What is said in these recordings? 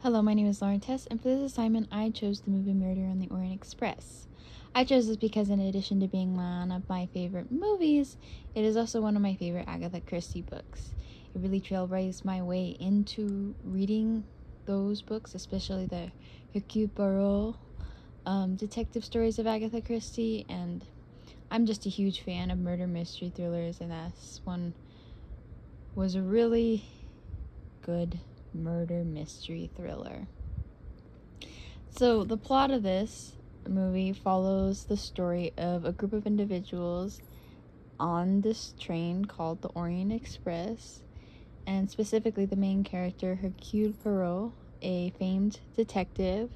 Hello, my name is Lauren Tess, and for this assignment, I chose the movie Murder on the Orient Express. I chose this because, in addition to being one of my favorite movies, it is also one of my favorite Agatha Christie books. It really trailblazed my way into reading those books, especially the Hercule Poirot detective stories of Agatha Christie, and I'm just a huge fan of murder mystery thrillers, and this one was a really good murder mystery thriller. So, the plot of this movie follows the story of a group of individuals on this train called the Orient Express, and specifically the main character, Hercule Poirot, a famed detective,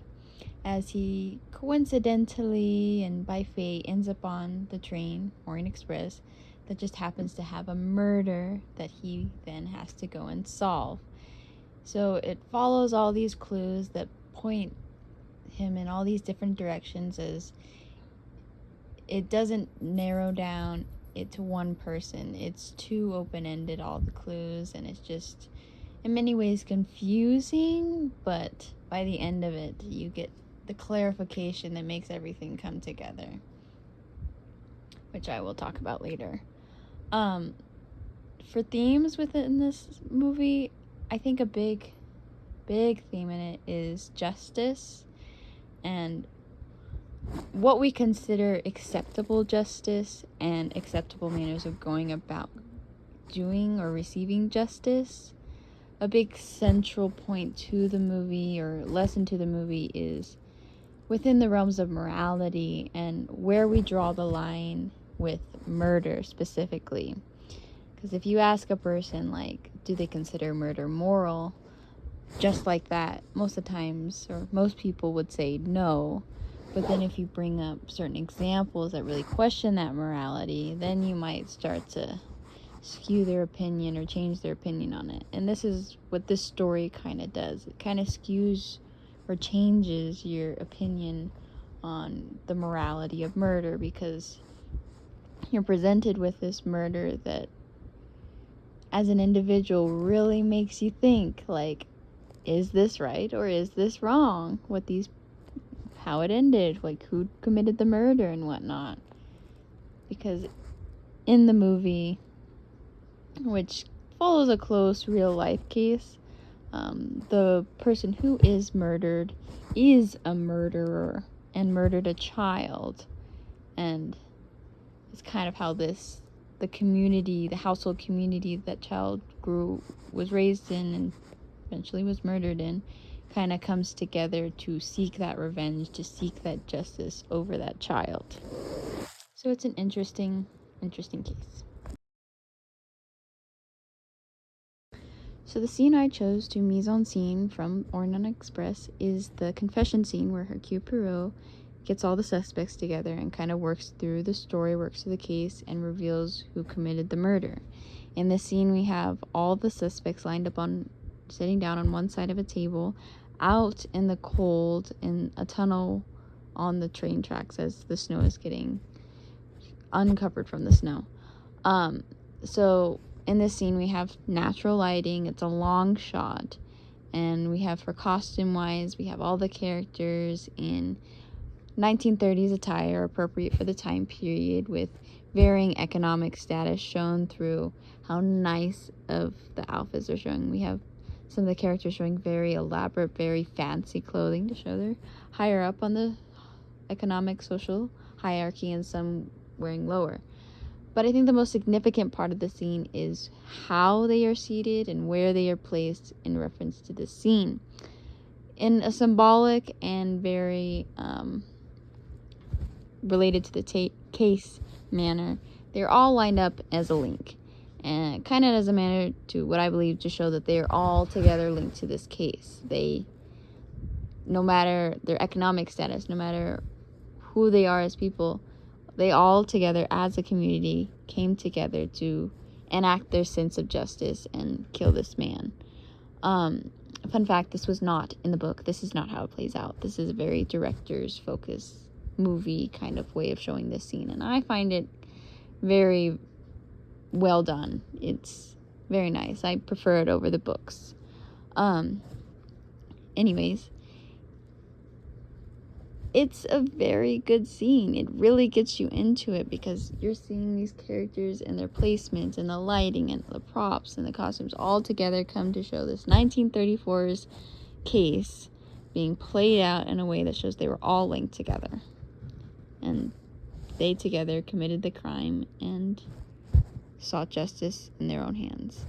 as he coincidentally and by fate ends up on the train, Orient Express, that just happens to have a murder that he then has to go and solve. So it follows all these clues that point him in all these different directions, as it doesn't narrow down it to one person. It's too open-ended, all the clues, and it's just in many ways confusing, but by the end of it you get the clarification that makes everything come together, which I will talk about later. For themes within this movie, I think a big theme in it is justice and what we consider acceptable justice and acceptable manners of going about doing or receiving justice. A big central point to the movie, or lesson to the movie, is within the realms of morality and where we draw the line with murder specifically. Because if you ask a person, like, do they consider murder moral, just like that, most of the times, or most people would say no. But then if you bring up certain examples that really question that morality, then you might start to skew their opinion or change their opinion on it. And this is what this story kind of does. It kind of skews or changes your opinion on the morality of murder, because you're presented with this murder that, as an individual, really makes you think, like, is this right or is this wrong? How it ended, like who committed the murder and whatnot. Because in the movie, which follows a close real life case, the person who is murdered is a murderer and murdered a child. And it's kind of how the household community that child was raised in and eventually was murdered in, kind of comes together to seek that revenge, to seek that justice over that child. So it's an interesting case. So the scene I chose to mise en scene from Orient Express is the confession scene where Hercule Poirot gets all the suspects together and kind of works through the story, works through the case, and reveals who committed the murder. In this scene, we have all the suspects lined up sitting down on one side of a table out in the cold in a tunnel on the train tracks as the snow is getting uncovered from the snow. So in this scene we have natural lighting. It's a long shot, and we have, for costume wise, we have all the characters in 1930s attire appropriate for the time period, with varying economic status shown through how nice of the outfits are showing. We have some of the characters showing very elaborate, very fancy clothing to show they're higher up on the economic social hierarchy, and some wearing lower. But I think the most significant part of the scene is how they are seated and where they are placed in reference to the scene. In a symbolic and very related to the case manner, they're all lined up as a link, and kind of as a manner to what I believe to show that they are all together linked to this case. They, no matter their economic status, no matter who they are as people, they all together as a community came together to enact their sense of justice and kill this man. Fun fact, this was not in the book. This is not how it plays out. This is a very director's focus movie kind of way of showing this scene, and I find it very well done. It's very nice. I prefer it over the books. In anyways, it's a very good scene. It really gets you into it because you're seeing these characters and their placements and the lighting and the props and the costumes all together come to show this 1934's case being played out in a way that shows they were all linked together. And they together committed the crime and sought justice in their own hands.